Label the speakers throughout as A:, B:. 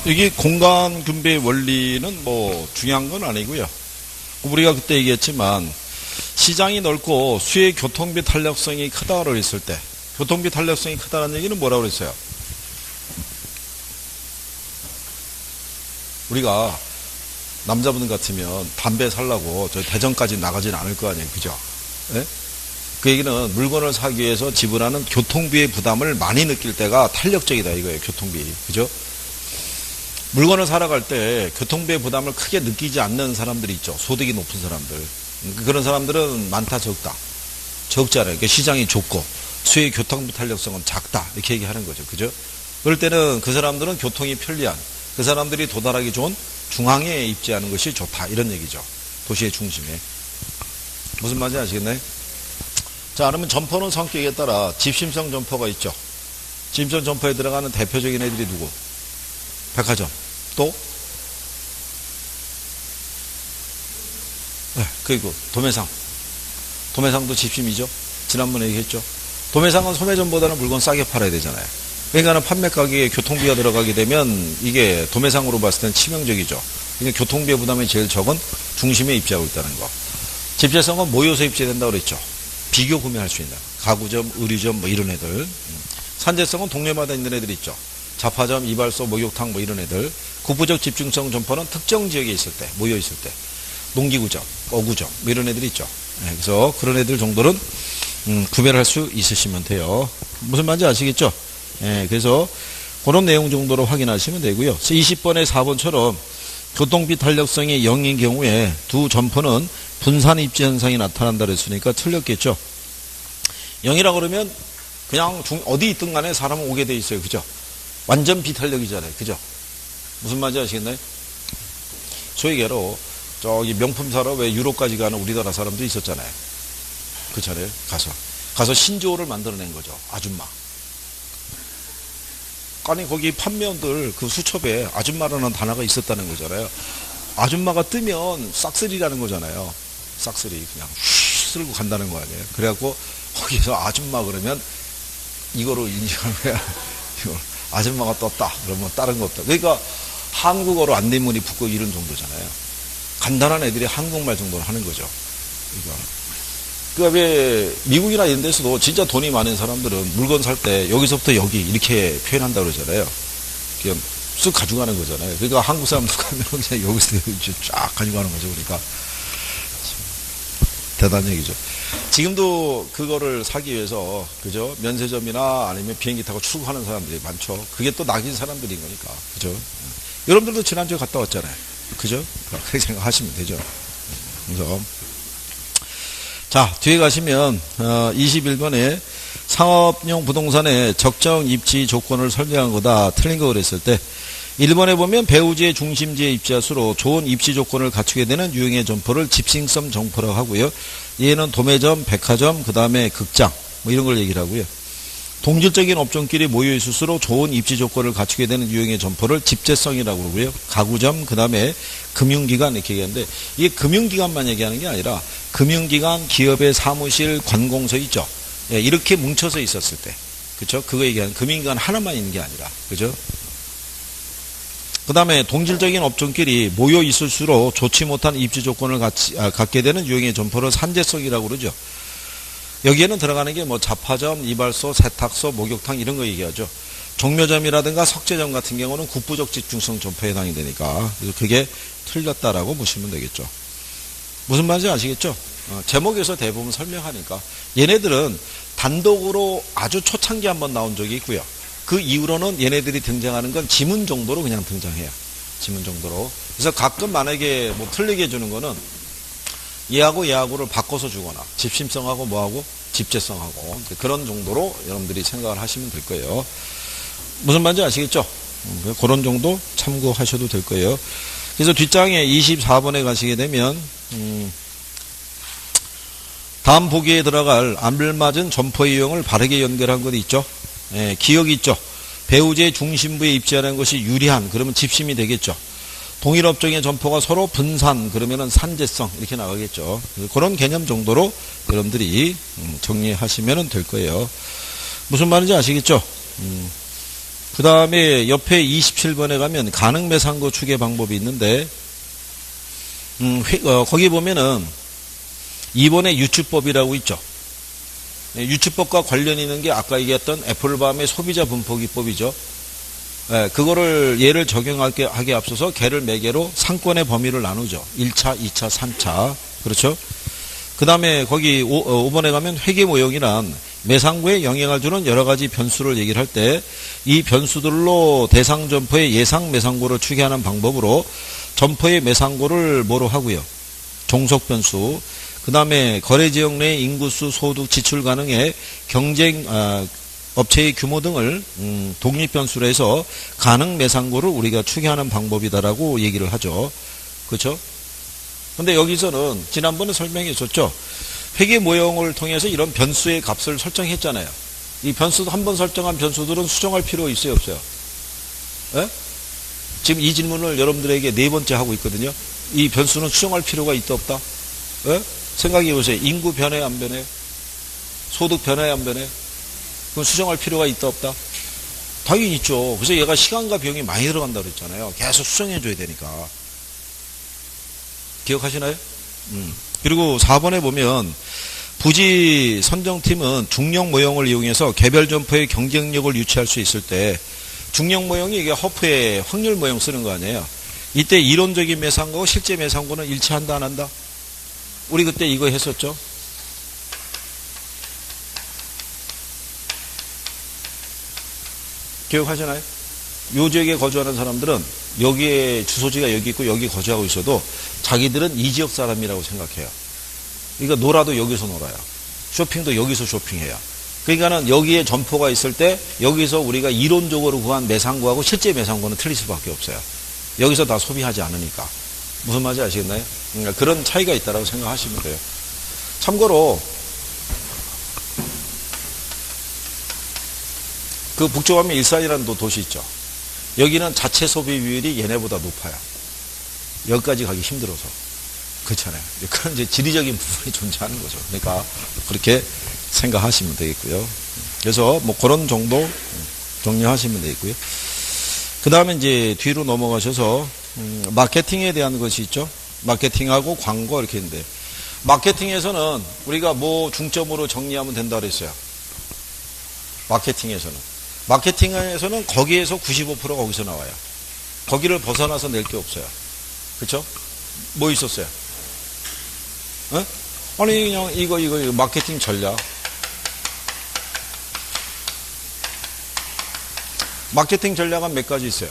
A: 이게 공간 분배 원리는 뭐 중요한 건 아니고요. 우리가 그때 얘기했지만 시장이 넓고 수의 교통비 탄력성이 크다고 했을 때, 교통비 탄력성이 크다는 얘기는 뭐라고 그랬어요? 우리가 남자분 같으면 담배 살라고 저 대전까지 나가진 않을 거 아니에요. 그죠? 네? 그 얘기는 물건을 사기 위해서 지불하는 교통비의 부담을 많이 느낄 때가 탄력적이다 이거예요. 교통비. 그죠? 물건을 사러 갈 때 교통비의 부담을 크게 느끼지 않는 사람들이 있죠. 소득이 높은 사람들. 그런 사람들은 많다 적다. 적잖아요. 그러니까 시장이 좁고 수의 교통비 탄력성은 작다. 이렇게 얘기하는 거죠. 그죠? 그럴 때는 그 사람들은 교통이 편리한, 그 사람들이 도달하기 좋은 중앙에 입지하는 것이 좋다. 이런 얘기죠. 도시의 중심에. 무슨 말인지 아시겠나요? 자, 그러면 점포는 성격에 따라 집심성 점포가 있죠. 집심성 점포에 들어가는 대표적인 애들이 누구? 백화점. 또? 네, 그리고 도매상. 도매상도 집심이죠. 지난번에 얘기했죠. 도매상은 소매점보다는 물건 싸게 팔아야 되잖아요. 그러니까 판매 가격에 교통비가 들어가게 되면 이게 도매상으로 봤을 때는 치명적이죠. 그러니까 교통비의 부담이 제일 적은 중심에 입지하고 있다는 거. 집재성은 모여서 입지된다고 그랬죠. 비교 구매할 수 있는 가구점, 의류점 뭐 이런 애들. 산재성은 동네마다 있는 애들 있죠. 잡화점, 이발소, 목욕탕 뭐 이런 애들. 국부적 집중성 점포는 특정 지역에 있을 때, 모여 있을 때. 농기구점, 어구점 뭐 이런 애들이 있죠. 네, 그래서 그런 애들 정도는 구별할 수 있으시면 돼요. 무슨 말인지 아시겠죠? 네, 그래서 그런 내용 정도로 확인하시면 되고요. 20번에 4번처럼 교통비 탄력성이 0인 경우에 두 점포는 분산 입지 현상이 나타난다 그랬으니까 틀렸겠죠. 0이라고 그러면 그냥 어디 있든 간에 사람은 오게 돼 있어요. 그죠? 완전 비탄력이잖아요. 그죠? 무슨 말인지 아시겠나요? 소위계로 저기 명품 사러 왜 유럽까지 가는 우리나라 사람도 있었잖아요. 그렇잖아요. 가서 신조어를 만들어낸 거죠. 아줌마. 아니 거기 판매원들 그 수첩에 아줌마라는 단어가 있었다는 거잖아요. 아줌마가 뜨면 싹쓸이라는 거잖아요. 싹쓸이 그냥 휘 쓸고 간다는 거 아니에요. 그래갖고 거기서 아줌마 그러면 이거로 인식하는 거야. 아줌마가 떴다. 그러면 다른 거 없다. 그러니까 한국어로 안내문이 붙고 이런 정도잖아요. 간단한 애들이 한국말 정도는 하는 거죠. 그러니까 왜 미국이나 이런 데서도 진짜 돈이 많은 사람들은 물건 살 때 여기서부터 여기 이렇게 표현한다고 그러잖아요. 그냥 쑥 가져가는 거잖아요. 그러니까 한국 사람들 가면 그냥 여기서 쫙 가져가는 거죠. 그러니까 대단한 얘기죠. 지금도 그거를 사기 위해서 그죠? 면세점이나 아니면 비행기 타고 출국하는 사람들이 많죠. 그게 또 낙인 사람들인 거니까 그죠? 여러분들도 지난주에 갔다 왔잖아요. 그죠? 그렇게 생각하시면 되죠. 그래서 자, 뒤에 가시면 21번에 상업용 부동산의 적정 입지 조건을 설명한 거다. 틀린 거 그랬을 때 1번에 보면 배우지의 중심지에 입지할수록 좋은 입지 조건을 갖추게 되는 유형의 점포를 집신성 점포라고 하고요. 얘는 도매점, 백화점, 그 다음에 극장 뭐 이런 걸 얘기를 하고요. 동질적인 업종끼리 모여 있을수록 좋은 입지 조건을 갖추게 되는 유형의 점포를 집재성이라고 그러고요. 가구점, 그 다음에 금융기관 이렇게 얘기하는데 이게 금융기관만 얘기하는 게 아니라 금융기관, 기업의 사무실, 관공서 있죠. 예, 이렇게 뭉쳐서 있었을 때, 그렇죠? 그거 얘기하는 금융기관 하나만 있는 게 아니라, 그죠? 그 다음에 동질적인 업종끼리 모여 있을수록 좋지 못한 입지 조건을 갖게 되는 유형의 점포를 산재성이라고 그러죠. 여기에는 들어가는 게 뭐 잡화점, 이발소, 세탁소, 목욕탕 이런 거 얘기하죠. 종묘점이라든가 석재점 같은 경우는 국부적 집중성 점포에 해당이 되니까 그래서 그게 틀렸다라고 보시면 되겠죠. 무슨 말인지 아시겠죠? 제목에서 대부분 설명하니까 얘네들은 단독으로 아주 초창기 한번 나온 적이 있고요. 그 이후로는 얘네들이 등장하는 건 지문 정도로 그냥 등장해요. 지문 정도로. 그래서 가끔 만약에 뭐 틀리게 해주는 거는 얘하고 얘하고를 바꿔서 주거나 집심성하고 뭐하고 집재성하고 그런 정도로 여러분들이 생각을 하시면 될 거예요. 무슨 말인지 아시겠죠? 그런 정도 참고하셔도 될 거예요. 그래서 뒷장에 24번에 가시게 되면 다음 보기에 들어갈 알맞은 점포의 유형을 바르게 연결한 것이 있죠. 예, 기억이 있죠. 배우지의 중심부에 입지하는 것이 유리한 그러면 집심이 되겠죠. 동일 업종의 점포가 서로 분산 그러면은 산재성 이렇게 나가겠죠. 그런 개념 정도로 여러분들이 정리하시면 될 거예요. 무슨 말인지 아시겠죠? 그 다음에 옆에 27번에 가면 가능매상고 추계 방법이 있는데, 거기 보면은 2번에 유추법이라고 있죠. 유추법과 관련 있는 게 아까 얘기했던 애플밤의 소비자 분포기법이죠. 그거를 얘를 적용하게 앞서서 개를 매 개로 상권의 범위를 나누죠. 1차, 2차, 3차. 그렇죠? 그 다음에 거기 5번에 가면 회계 모형이란 매상고에 영향을 주는 여러 가지 변수를 얘기를 할 때 이 변수들로 대상 점포의 예상 매상고를 추계하는 방법으로 점포의 매상고를 뭐로 하고요. 종속 변수. 그 다음에 거래 지역 내 인구수, 소득, 지출 가능의 경쟁, 업체의 규모 등을 독립 변수로 해서 가능 매상고를 우리가 추계하는 방법이다라고 얘기를 하죠. 그렇죠? 근데 여기서는 지난번에 설명해 줬죠. 회계 모형을 통해서 이런 변수의 값을 설정했잖아요. 이 변수 한번 설정한 변수들은 수정할 필요 있어요, 없어요? 에? 지금 이 질문을 여러분들에게 네 번째 하고 있거든요. 이 변수는 수정할 필요가 있다 없다? 에? 생각해 보세요. 인구 변해 안 변해? 소득 변해 안 변해? 그럼 수정할 필요가 있다 없다? 당연히 있죠. 그래서 얘가 시간과 비용이 많이 들어간다고 그랬잖아요. 계속 수정해 줘야 되니까. 기억하시나요? 그리고 4번에 보면 부지 선정팀은 중력 모형을 이용해서 개별 점포의 경쟁력을 유치할 수 있을 때 중력 모형이 이게 허프의 확률 모형 쓰는 거 아니에요. 이때 이론적인 매상고와 실제 매상고는 일치한다 안 한다? 우리 그때 이거 했었죠. 기억하시나요? 요 지역에 거주하는 사람들은 여기에 주소지가 여기 있고 여기 거주하고 있어도 자기들은 이 지역 사람이라고 생각해요. 그러니까 놀아도 여기서 놀아요. 쇼핑도 여기서 쇼핑해요. 그러니까는 여기에 점포가 있을 때 여기서 우리가 이론적으로 구한 매상고하고 실제 매상고는 틀릴 수밖에 없어요. 여기서 다 소비하지 않으니까. 무슨 말인지 아시겠나요? 그러니까 그런 차이가 있다고 생각하시면 돼요. 참고로 그 북쪽하면 일산이라는 도시 있죠. 여기는 자체 소비 비율이 얘네보다 높아요. 여기까지 가기 힘들어서. 그렇잖아요. 그런 이제 지리적인 부분이 존재하는 거죠. 그러니까 그렇게 생각하시면 되겠고요. 그래서 뭐 그런 정도 정리하시면 되겠고요. 그 다음에 이제 뒤로 넘어가셔서 마케팅에 대한 것이 있죠. 마케팅하고 광고 이렇게 있는데 마케팅에서는 우리가 뭐 중점으로 정리하면 된다 그랬어요. 마케팅에서는 거기에서 95%가 거기서 나와요. 거기를 벗어나서 낼 게 없어요. 그렇죠? 뭐 있었어요? 어? 아니 그냥 이거 마케팅 전략. 마케팅 전략은 몇 가지 있어요.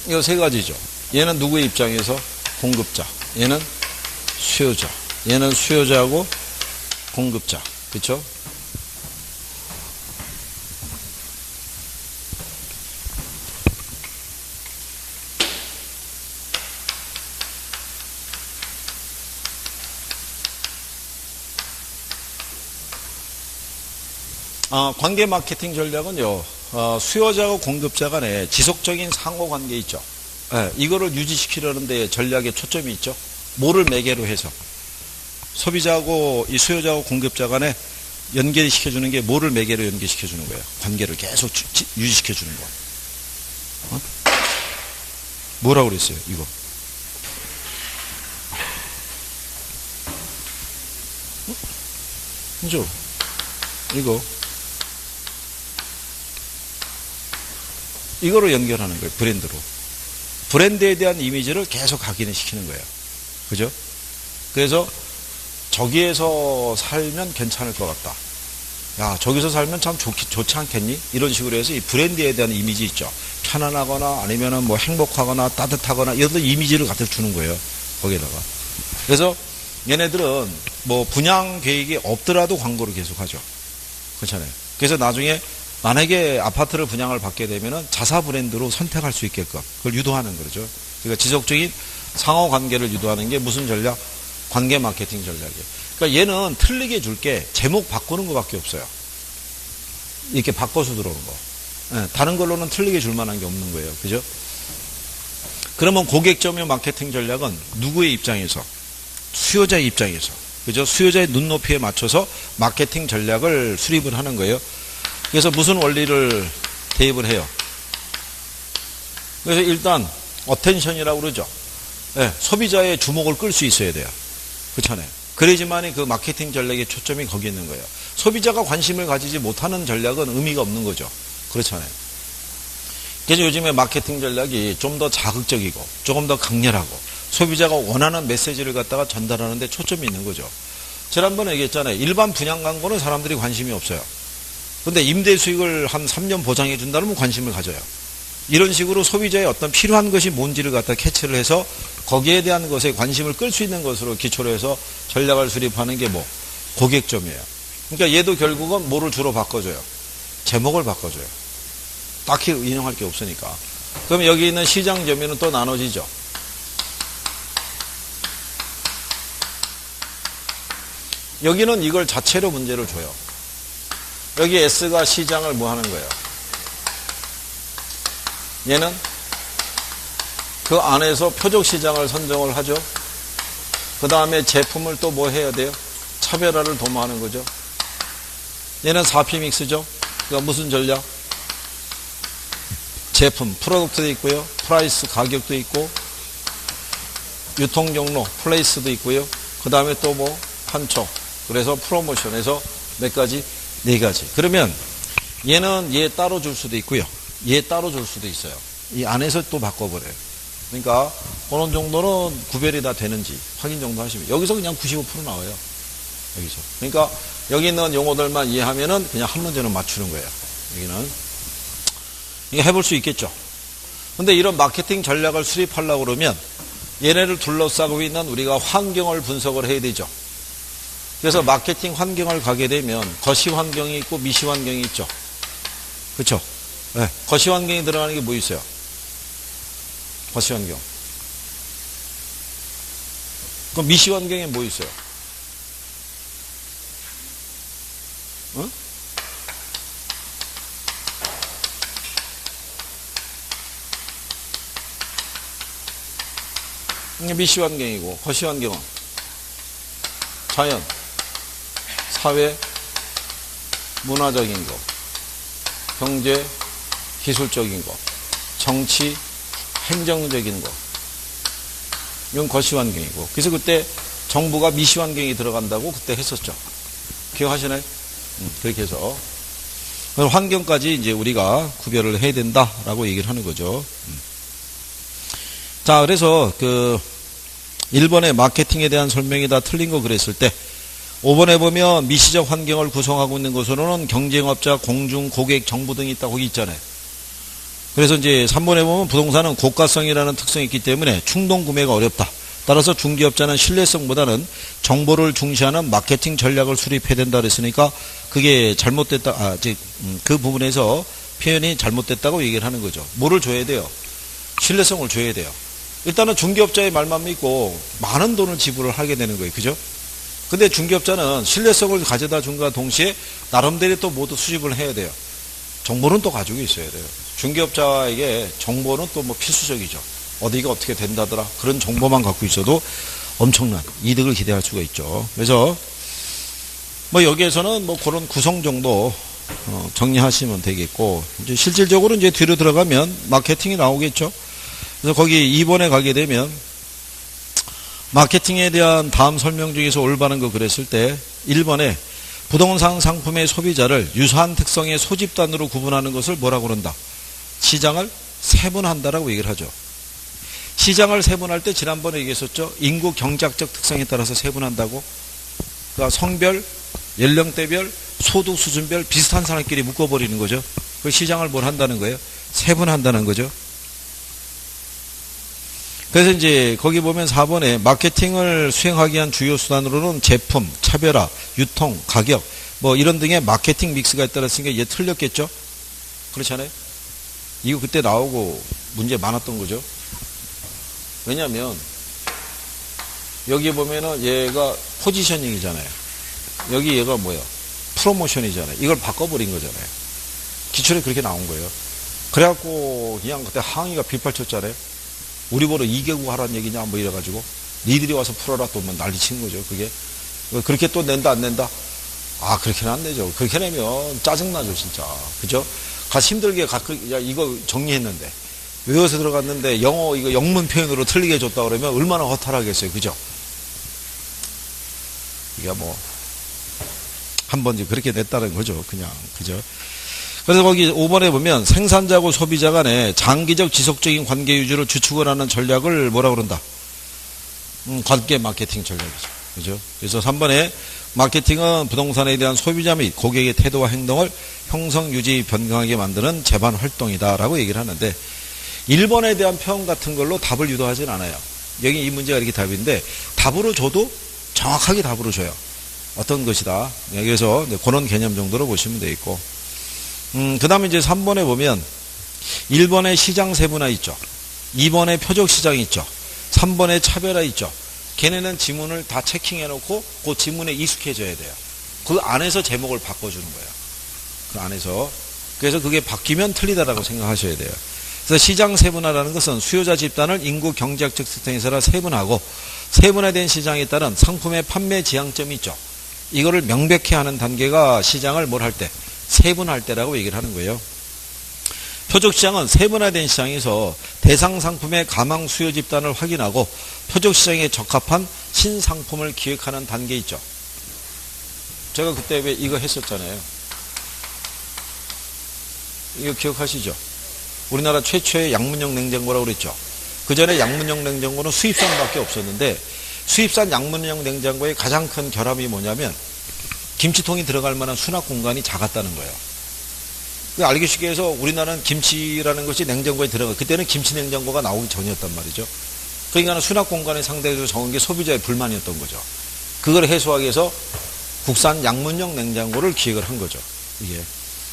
A: 이거 세 가지죠. 얘는 누구의 입장에서? 공급자. 얘는 수요자. 얘는 수요자하고 공급자. 그렇죠? 관계 마케팅 전략은요. 수요자와 공급자 간에 지속적인 상호관계 있죠. 이거를 유지시키려는데 전략에 초점이 있죠. 뭐를 매개로 해서 소비자하고 이 수요자하고 공급자 간에 연결시켜주는 게 뭐를 매개로 연결시켜주는 거예요. 관계를 계속 유지시켜주는 거. 뭐라고 그랬어요? 이거. 그죠? 이거. 이거로 연결하는 거예요. 브랜드로. 브랜드에 대한 이미지를 계속 각인시키는 거예요. 그죠? 그래서 저기에서 살면 괜찮을 것 같다. 야, 저기서 살면 참 좋지 않겠니? 이런 식으로 해서 이 브랜드에 대한 이미지 있죠. 편안하거나 아니면은 뭐 행복하거나 따뜻하거나 이런 이미지를 갖다 주는 거예요. 거기에다가. 그래서 얘네들은 뭐 분양 계획이 없더라도 광고를 계속하죠. 그렇잖아요. 그래서 나중에 만약에 아파트를 분양을 받게 되면은 자사 브랜드로 선택할 수 있게끔 그걸 유도하는 거죠. 그러니까 지속적인 상호 관계를 유도하는 게 무슨 전략? 관계 마케팅 전략이에요. 그러니까 얘는 틀리게 줄 게 제목 바꾸는 것밖에 없어요. 이렇게 바꿔서 들어오는 거. 다른 걸로는 틀리게 줄 만한 게 없는 거예요. 그죠? 그러면 고객점의 마케팅 전략은 누구의 입장에서? 수요자의 입장에서. 그죠? 수요자의 눈높이에 맞춰서 마케팅 전략을 수립을 하는 거예요. 그래서 무슨 원리를 대입을 해요? 그래서 일단 어텐션이라고 그러죠. 네, 소비자의 주목을 끌 수 있어야 돼요. 그렇잖아요. 그래야지만이 그 마케팅 전략의 초점이 거기 있는 거예요. 소비자가 관심을 가지지 못하는 전략은 의미가 없는 거죠. 그렇잖아요. 그래서 요즘에 마케팅 전략이 좀 더 자극적이고 조금 더 강렬하고 소비자가 원하는 메시지를 갖다가 전달하는 데 초점이 있는 거죠. 지난번에 얘기했잖아요. 일반 분양 광고는 사람들이 관심이 없어요. 근데 임대 수익을 한 3년 보장해 준다면 관심을 가져요. 이런 식으로 소비자의 어떤 필요한 것이 뭔지를 갖다 캐치를 해서 거기에 대한 것에 관심을 끌 수 있는 것으로 기초로 해서 전략을 수립하는 게 뭐? 고객점이에요. 그러니까 얘도 결국은 뭐를 주로 바꿔줘요? 제목을 바꿔줘요. 딱히 인용할 게 없으니까. 그럼 여기 있는 시장 점유는 또 나눠지죠. 여기는 이걸 자체로 문제를 줘요. 여기 S가 시장을 뭐 하는 거예요? 얘는 그 안에서 표적 시장을 선정을 하죠. 그 다음에 제품을 또 뭐 해야 돼요? 차별화를 도모하는 거죠. 얘는 4P 믹스죠. 그러니까 무슨 전략? 제품, 프로덕트도 있고요. 프라이스, 가격도 있고, 유통 경로, 플레이스도 있고요. 그 다음에 또 뭐? 판촉. 그래서 프로모션에서 몇 가지? 4가지. 그러면 얘는 얘 따로 줄 수도 있고요. 얘 따로 줄 수도 있어요. 이 안에서 또 바꿔버려요. 그러니까 어느 정도는 구별이 다 되는지 확인 정도 하시면 여기서 그냥 95% 나와요. 여기서. 그러니까 여기 있는 용어들만 이해하면은 그냥 한 문제는 맞추는 거예요. 여기는. 이거 해볼 수 있겠죠. 근데 이런 마케팅 전략을 수립하려고 그러면 얘네를 둘러싸고 있는 우리가 환경을 분석을 해야 되죠. 그래서 마케팅 환경을 가게 되면 거시 환경이 있고 미시 환경이 있죠. 그렇죠? 네. 거시 환경이 들어가는 게 뭐 있어요? 거시 환경. 그럼 미시 환경에 뭐 있어요? 응? 이게 미시 환경이고 거시 환경은 자연, 사회, 문화적인 거, 경제, 기술적인 거, 정치, 행정적인 거. 이건 거시 환경이고. 그래서 그때 정부가 미시 환경이 들어간다고 그때 했었죠. 기억하시나요? 그렇게 해서 환경까지 이제 우리가 구별을 해야 된다라고 얘기를 하는 거죠. 자, 그래서 그 1번의 마케팅에 대한 설명이 다 틀린 거 그랬을 때 5번에 보면 미시적 환경을 구성하고 있는 것으로는 경쟁업자, 공중, 고객, 정부 등이 있다고 거기 있잖아요. 그래서 이제 3번에 보면 부동산은 고가성이라는 특성이 있기 때문에 충동 구매가 어렵다. 따라서 중개업자는 신뢰성보다는 정보를 중시하는 마케팅 전략을 수립해야 된다 그랬으니까 그게 잘못됐다. 그 부분에서 표현이 잘못됐다고 얘기를 하는 거죠. 뭐를 줘야 돼요? 신뢰성을 줘야 돼요. 일단은 중개업자의 말만 믿고 많은 돈을 지불을 하게 되는 거예요. 그죠? 근데 중개업자는 신뢰성을 가져다 준과 동시에 나름대로 또 모두 수집을 해야 돼요. 정보는 또 가지고 있어야 돼요. 중개업자에게 정보는 또 뭐 필수적이죠. 어디가 어떻게 된다더라. 그런 정보만 갖고 있어도 엄청난 이득을 기대할 수가 있죠. 그래서 뭐 여기에서는 뭐 그런 구성 정도 정리하시면 되겠고, 이제 실질적으로 이제 뒤로 들어가면 마케팅이 나오겠죠. 그래서 거기 2번에 가게 되면 마케팅에 대한 다음 설명 중에서 올바른 거 그랬을 때 1번에 부동산 상품의 소비자를 유사한 특성의 소집단으로 구분하는 것을 뭐라고 그런다? 시장을 세분한다라고 얘기를 하죠. 시장을 세분할 때 지난번에 얘기했었죠. 인구 경제학적 특성에 따라서 세분한다고. 그러니까 성별, 연령대별, 소득 수준별 비슷한 사람끼리 묶어버리는 거죠. 그 시장을 뭘 한다는 거예요? 세분한다는 거죠. 그래서 이제 거기 보면 4번에 마케팅을 수행하기 위한 주요 수단으로는 제품, 차별화, 유통, 가격 뭐 이런 등의 마케팅 믹스가 있다고 했으니까 얘 틀렸겠죠? 그렇잖아요? 이거 그때 나오고 문제 많았던 거죠. 왜냐하면 여기 보면은 얘가 포지셔닝이잖아요. 여기 얘가 뭐예요? 프로모션이잖아요. 이걸 바꿔버린 거잖아요. 기출에 그렇게 나온 거예요. 그래갖고 그냥 그때 항의가 빗발쳤잖아요. 우리 보러 2개국 하라는 얘기냐 뭐 이래가지고 니들이 와서 풀어라 또 뭐 난리 친 거죠. 그게 그렇게 또 낸다 안 낸다? 아 그렇게는 안 내죠. 그렇게 내면 짜증나죠 진짜. 그죠? 가서 힘들게 야 이거 정리했는데 외워서 들어갔는데 영어 이거 영문 표현으로 틀리게 줬다 그러면 얼마나 허탈하겠어요. 그죠? 이게 뭐 한번 그렇게 냈다는 거죠. 그냥 그죠? 그래서 거기 5번에 보면 생산자하고 소비자 간의 장기적 지속적인 관계 유지를 주축을 하는 전략을 뭐라 그런다? 관계 마케팅 전략이죠. 그죠? 그래서 3번에 마케팅은 부동산에 대한 소비자 및 고객의 태도와 행동을 형성, 유지, 변경하게 만드는 제반 활동이다라고 얘기를 하는데 1번에 대한 표현 같은 걸로 답을 유도하진 않아요. 여기 이 문제가 이렇게 답인데 답으로 줘도 정확하게 답으로 줘요. 어떤 것이다. 그래서 그런 개념 정도로 보시면 되겠고 그 다음에 이제 3번에 보면 1번에 시장 세분화 있죠. 2번에 표적 시장이 있죠. 3번에 차별화 있죠. 걔네는 지문을 다 체킹해 놓고 그 지문에 익숙해져야 돼요. 그 안에서 제목을 바꿔주는 거예요. 그 안에서. 그래서 그게 바뀌면 틀리다라고 생각하셔야 돼요. 그래서 시장 세분화라는 것은 수요자 집단을 인구 경제학적 특성에 따라 세분화하고 세분화된 시장에 따른 상품의 판매 지향점이 있죠. 이거를 명백히 하는 단계가 시장을 뭘 할 때? 세분화할 때라고 얘기를 하는 거예요. 표적시장은 세분화된 시장에서 대상 상품의 가망 수요 집단을 확인하고 표적시장에 적합한 신상품을 기획하는 단계 있죠. 제가 그때 왜 이거 했었잖아요. 이거 기억하시죠? 우리나라 최초의 양문형 냉장고라고 그랬죠. 그 전에 양문형 냉장고는 수입산밖에 없었는데 수입산 양문형 냉장고의 가장 큰 결함이 뭐냐면 김치통이 들어갈 만한 수납 공간이 작았다는 거예요. 알기 쉽게 해서 우리나라는 김치라는 것이 냉장고에 들어가 그때는 김치 냉장고가 나오기 전이었단 말이죠. 그러니까 수납 공간에 상대적으로 적은 게 소비자의 불만이었던 거죠. 그걸 해소하기 위해서 국산 양문형 냉장고를 기획을 한 거죠. 이게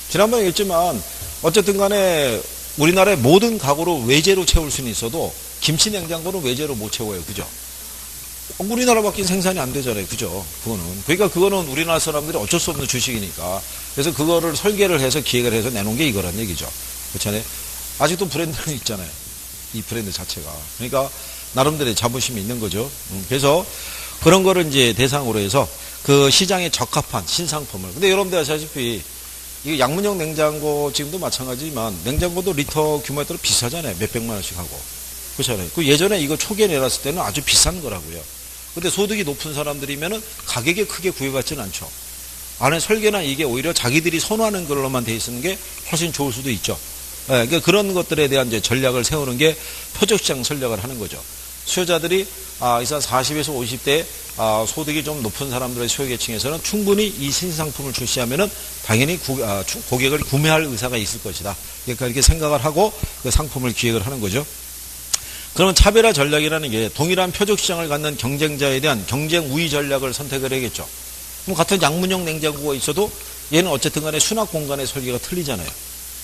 A: 지난번에 얘기했지만 어쨌든 간에 우리나라의 모든 가구로 외재로 채울 수는 있어도 김치 냉장고는 외재로 못 채워요. 그죠? 우리나라밖에 생산이 안 되잖아요. 그죠? 그러니까 그거는 우리나라 사람들이 어쩔 수 없는 주식이니까. 그래서 그거를 설계를 해서 기획을 해서 내놓은 게 이거란 얘기죠. 그렇잖아요. 아직도 브랜드는 있잖아요. 이 브랜드 자체가. 그러니까 나름대로의 자부심이 있는 거죠. 그래서 그런 거를 이제 대상으로 해서 그 시장에 적합한 신상품을. 근데 여러분들 아시다시피 이 양문형 냉장고 지금도 마찬가지지만 냉장고도 리터 규모에 따라 비싸잖아요. 몇백만 원씩 하고. 그렇잖아요. 그 예전에 이거 초기에 내놨을 때는 아주 비싼 거라고요. 근데 소득이 높은 사람들이면은 가격에 크게 구애받지는 않죠. 안에 설계나 이게 오히려 자기들이 선호하는 걸로만 돼 있는 게 훨씬 좋을 수도 있죠. 네, 그러니까 그런 것들에 대한 이제 전략을 세우는 게 표적시장 전략을 하는 거죠. 수요자들이 이 사람 40에서 50대 소득이 좀 높은 사람들의 소유계층에서는 충분히 이 신상품을 출시하면은 당연히 고객을 구매할 의사가 있을 것이다. 그러니까 이렇게 생각을 하고 그 상품을 기획을 하는 거죠. 그러면 차별화 전략이라는 게 동일한 표적시장을 갖는 경쟁자에 대한 경쟁 우위 전략을 선택을 해야겠죠. 그럼 같은 양문형 냉장고가 있어도 얘는 어쨌든 간에 수납 공간의 설계가 틀리잖아요.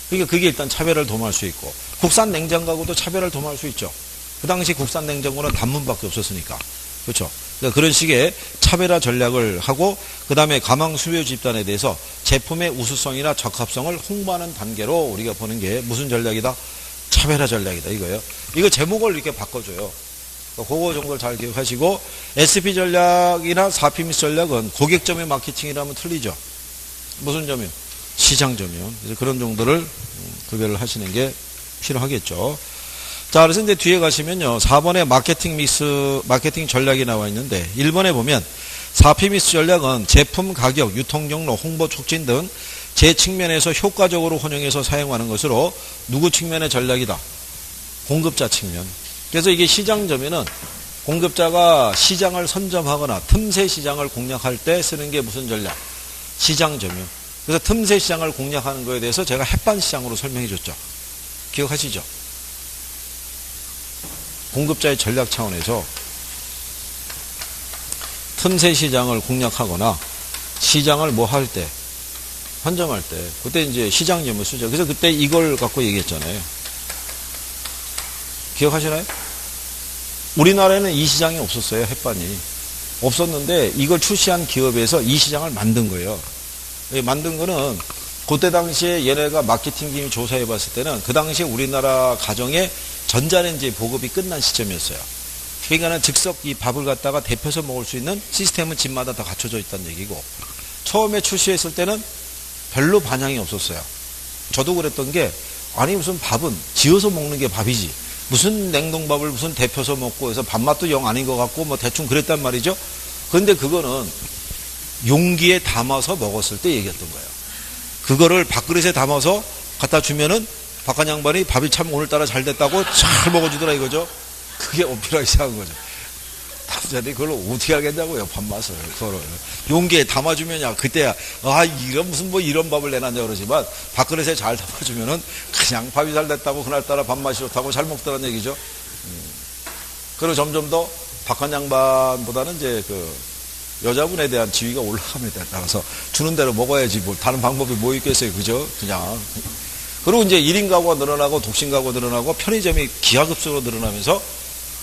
A: 그러니까 그게 일단 차별을 도모할 수 있고 국산 냉장고도 차별을 도모할 수 있죠. 그 당시 국산 냉장고는 단문밖에 없었으니까. 그렇죠. 그러니까 그런 식의 차별화 전략을 하고 그 다음에 가망 수요 집단에 대해서 제품의 우수성이나 적합성을 홍보하는 단계로 우리가 보는 게 무슨 전략이다? 차별화 전략이다 이거예요. 이거 제목을 이렇게 바꿔줘요. 그거 정도를 잘 기억하시고 SP 전략이나 4P 전략은 고객점의 마케팅이라면 틀리죠. 무슨 점이요? 시장 점이요. 그래서 그런 정도를 구별을 하시는 게 필요하겠죠. 자, 그래서 이제 뒤에 가시면요. 4번에 마케팅 전략이 나와 있는데 1번에 보면 4P 전략은 제품 가격, 유통 경로, 홍보 촉진 등 제 측면에서 효과적으로 혼용해서 사용하는 것으로 누구 측면의 전략이다? 공급자 측면. 그래서 이게 시장점에는 공급자가 시장을 선점하거나 틈새 시장을 공략할 때 쓰는 게 무슨 전략? 시장점이요. 그래서 틈새 시장을 공략하는 거에 대해서 제가 햇반 시장으로 설명해 줬죠. 기억하시죠? 공급자의 전략 차원에서 틈새 시장을 공략하거나 시장을 뭐 할 때, 선점할 때, 그때 이제 시장점을 쓰죠. 그래서 그때 이걸 갖고 얘기했잖아요. 기억하시나요? 우리나라에는 이 시장이 없었어요. 햇반이. 없었는데 이걸 출시한 기업에서 이 시장을 만든 거예요. 만든 거는 그때 당시에 얘네가 마케팅팀이 조사해 봤을 때는 그 당시에 우리나라 가정의 전자레인지 보급이 끝난 시점이었어요. 그러니까는 즉석 이 밥을 갖다가 데펴서 먹을 수 있는 시스템은 집마다 다 갖춰져 있다는 얘기고, 처음에 출시했을 때는 별로 반향이 없었어요. 저도 그랬던 게, 아니 무슨 밥은 지어서 먹는 게 밥이지, 무슨 냉동밥을 무슨 데펴서 먹고 해서 밥맛도 영 아닌 것 같고 뭐 대충 그랬단 말이죠. 그런데 그거는 용기에 담아서 먹었을 때 얘기했던 거예요. 그거를 밥그릇에 담아서 갖다 주면은 박한 양반이 밥이 참 오늘따라 잘 됐다고 잘 먹어주더라 이거죠. 그게 어필하기 시작한 거죠. 남자들이 그걸 어떻게 알겠냐고요, 밥맛을. 그거를 용기에 담아주면야 그때야 이런 무슨 뭐 이런 밥을 내놨냐 그러지만, 밥그릇에 잘 담아주면은 그냥 밥이 잘 됐다고 그날따라 밥맛이 좋다고 잘 먹더라는 얘기죠. 그리고 점점 더 박한 양반보다는 이제 그 여자분에 대한 지위가 올라감에 따라서 주는 대로 먹어야지 뭐 다른 방법이 뭐 있겠어요, 그죠? 그냥. 그리고 이제 1인 가구가 늘어나고 독신 가구가 늘어나고 편의점이 기하급수로 늘어나면서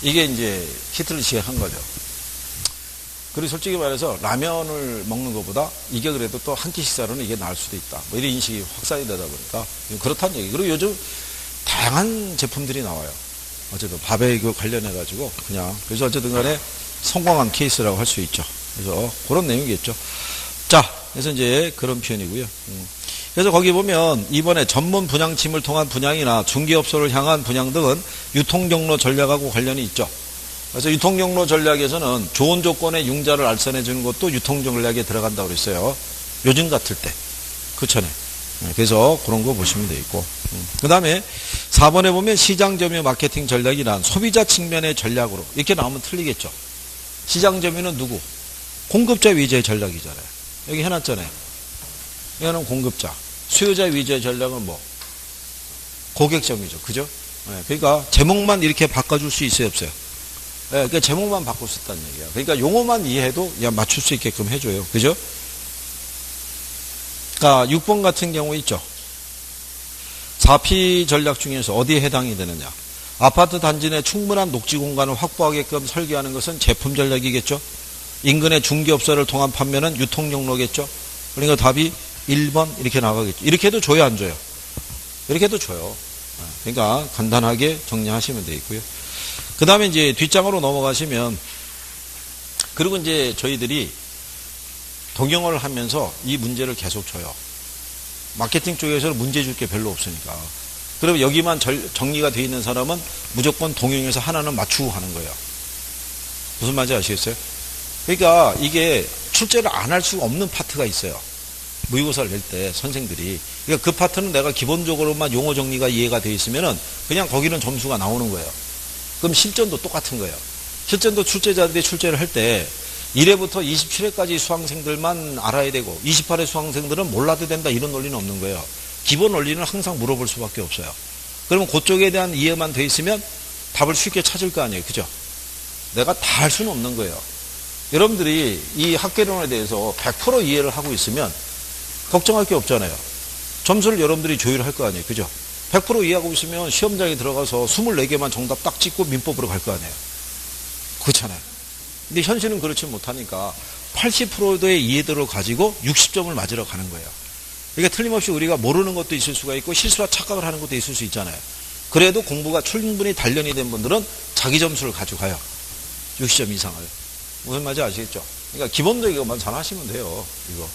A: 이게 이제 히트를 시작한 거죠. 그리고 솔직히 말해서 라면을 먹는 것보다 이게 그래도 또 한 끼 식사로는 이게 나을 수도 있다, 뭐 이런 인식이 확산이 되다 보니까 그렇다는 얘기. 그리고 요즘 다양한 제품들이 나와요. 어쨌든 밥에 그 관련해 가지고 그냥, 그래서 어쨌든 간에 성공한 케이스라고 할 수 있죠. 그래서 그런 내용이겠죠. 자, 그래서 이제 그런 표현이고요. 그래서 거기 보면 이번에 전문 분양침을 통한 분양이나 중개업소를 향한 분양 등은 유통경로 전략하고 관련이 있죠. 그래서 유통경로 전략에서는 좋은 조건의 융자를 알선해 주는 것도 유통전략에 들어간다고 그랬어요. 요즘 같을 때. 그쵸? 그래서 그런 거 보시면 되겠고. 그 다음에 4번에 보면 시장 점유 마케팅 전략이란 소비자 측면의 전략으로 이렇게 나오면 틀리겠죠. 시장 점유는 누구? 공급자 위주의 전략이잖아요. 여기 해놨잖아요. 이거는 공급자. 수요자 위주의 전략은 뭐? 고객점이죠. 그죠? 네, 그러니까 제목만 이렇게 바꿔줄 수 있어요, 없어요? 네, 그러니까 제목만 바꿀 수 있다는 얘기야. 그러니까 용어만 이해해도 맞출 수 있게끔 해줘요. 그죠? 그러니까 6번 같은 경우 있죠. 4P 전략 중에서 어디에 해당이 되느냐? 아파트 단지 내 충분한 녹지 공간을 확보하게끔 설계하는 것은 제품 전략이겠죠. 인근의 중개업소를 통한 판매는 유통경로겠죠. 그러니까 답이 1번 이렇게 나가겠죠. 이렇게 해도 줘요, 안 줘요? 이렇게 해도 줘요. 그러니까 간단하게 정리하시면 되겠고요. 그 다음에 이제 뒷장으로 넘어가시면, 그리고 이제 저희들이 동영어를 하면서 이 문제를 계속 줘요. 마케팅 쪽에서는 문제 줄 게 별로 없으니까. 그러면 여기만 정리가 되어 있는 사람은 무조건 동영에서 하나는 맞추고 가는 거예요. 무슨 말인지 아시겠어요? 그러니까 이게 출제를 안 할 수가 없는 파트가 있어요. 모의고사를 낼 때 선생들이. 그러니까 그 파트는 내가 기본적으로만 용어 정리가 이해가 되어 있으면은 그냥 거기는 점수가 나오는 거예요. 그럼 실전도 똑같은 거예요. 실전도 출제자들이 출제를 할 때 1회부터 27회까지 수강생들만 알아야 되고 28회 수강생들은 몰라도 된다, 이런 논리는 없는 거예요. 기본 원리는 항상 물어볼 수밖에 없어요. 그러면 그쪽에 대한 이해만 돼 있으면 답을 쉽게 찾을 거 아니에요. 그죠? 내가 다 할 수는 없는 거예요. 여러분들이 이 학계론에 대해서 100% 이해를 하고 있으면 걱정할 게 없잖아요. 점수를 여러분들이 조율할 거 아니에요. 그죠? 100% 이해하고 있으면 시험장에 들어가서 24개만 정답 딱 찍고 민법으로 갈 거 아니에요. 그렇잖아요. 근데 현실은 그렇지 못하니까 80%의 이해도를 가지고 60점을 맞으러 가는 거예요. 그러니까 틀림없이 우리가 모르는 것도 있을 수가 있고 실수와 착각을 하는 것도 있을 수 있잖아요. 그래도 공부가 충분히 단련이 된 분들은 자기 점수를 가져가요. 60점 이상을. 무슨 말인지 아시겠죠? 그러니까 기본적인 것만 잘 하시면 돼요. 이거.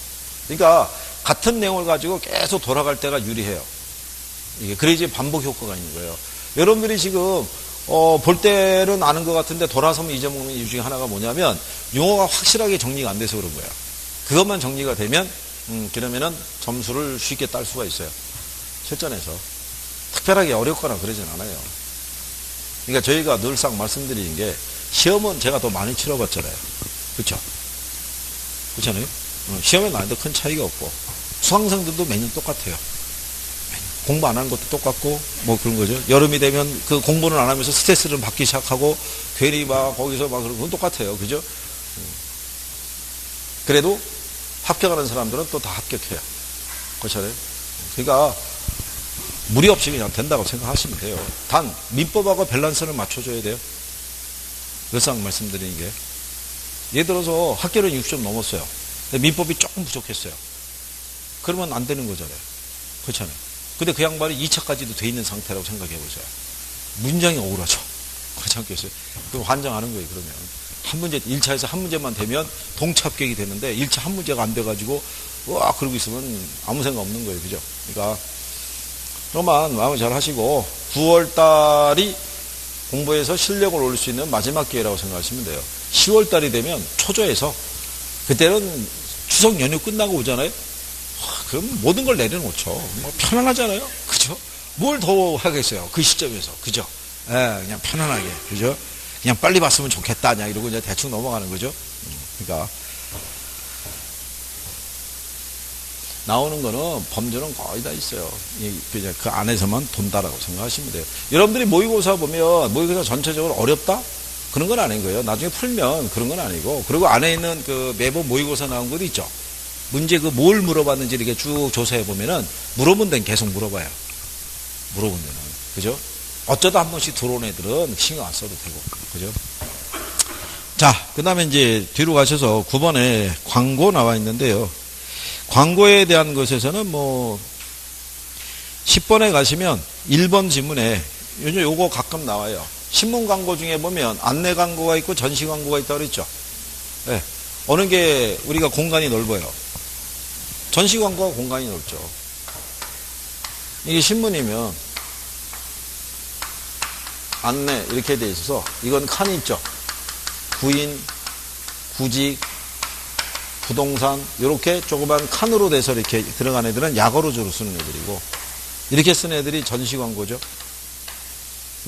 A: 그러니까 같은 내용을 가지고 계속 돌아갈 때가 유리해요. 이게 그래야지 반복 효과가 있는 거예요. 여러분들이 지금 볼 때는 아는 것 같은데 돌아서면 잊어먹는 이유 중에 하나가 뭐냐면 용어가 확실하게 정리가 안 돼서 그런 거예요. 그것만 정리가 되면 그러면은 점수를 쉽게 딸 수가 있어요. 실전에서. 특별하게 어렵거나 그러진 않아요. 그러니까 저희가 늘상 말씀드리는 게 시험은 제가 더 많이 치러봤잖아요. 그렇죠? 그렇잖아요? 시험에 난이도 큰 차이가 없고 수강생들도 매년 똑같아요. 공부 안 하는 것도 똑같고 뭐 그런 거죠. 여름이 되면 그 공부는 안 하면서 스트레스를 받기 시작하고 괜히 막 거기서 막 그런 건 똑같아요. 그죠? 그래도 합격하는 사람들은 또 다 합격해요. 그렇잖아요? 그러니까 무리 없이 그냥 된다고 생각하시면 돼요. 단 민법하고 밸런스를 맞춰줘야 돼요. 늘상 말씀드리는 게. 예를 들어서 학교는 60점 넘었어요. 근데 민법이 조금 부족했어요. 그러면 안 되는 거잖아요. 그렇잖아요. 근데 그 양반이 2차까지도 돼 있는 상태라고 생각해 보세요. 문장이 억울하죠. 그렇지 않겠어요? 그럼 환장하는 거예요, 그러면. 한 문제, 1차에서 한 문제만 되면 동차합격이 되는데 1차 한 문제가 안 돼가지고 와 그러고 있으면 아무 생각 없는 거예요. 그죠? 그러니까 그만 마음을 잘 하시고 9월 달이 공부해서 실력을 올릴 수 있는 마지막 기회라고 생각하시면 돼요. 10월 달이 되면 초조해서 그때는 추석 연휴 끝나고 오잖아요. 그럼 모든 걸 내려놓죠. 뭐 편안하잖아요. 그죠? 뭘 더 하겠어요. 그 시점에서. 그죠? 예, 그냥 편안하게. 그죠? 그냥 빨리 봤으면 좋겠다. 그냥 이러고 이제 대충 넘어가는 거죠. 그러니까. 나오는 거는 범주는 거의 다 있어요. 그 안에서만 돈다라고 생각하시면 돼요. 여러분들이 모의고사 보면 모의고사 전체적으로 어렵다? 그런 건 아닌 거예요. 나중에 풀면 그런 건 아니고. 그리고 안에 있는 그 매번 모의고사 나온 것도 있죠. 문제 그 뭘 물어봤는지 이렇게 쭉 조사해 보면은 물어본 데는 계속 물어봐요. 물어본 데는. 그죠? 어쩌다 한 번씩 들어온 애들은 신경 안 써도 되고. 그죠? 자, 그 다음에 이제 뒤로 가셔서 9번에 광고 나와 있는데요. 광고에 대한 것에서는 뭐 10번에 가시면 1번 지문에 요즘 요거 가끔 나와요. 신문 광고 중에 보면 안내 광고가 있고 전시 광고가 있다고 그랬죠. 네. 어느 게 우리가 공간이 넓어요. 전시 광고가 공간이 넓죠. 이게 신문이면 안내 이렇게 돼 있어서 이건 칸이 있죠. 구인, 구직, 부동산 이렇게 조그만 칸으로 돼서 이렇게 들어간 애들은 약어로 주로 쓰는 애들이고 이렇게 쓰는 애들이 전시 광고죠.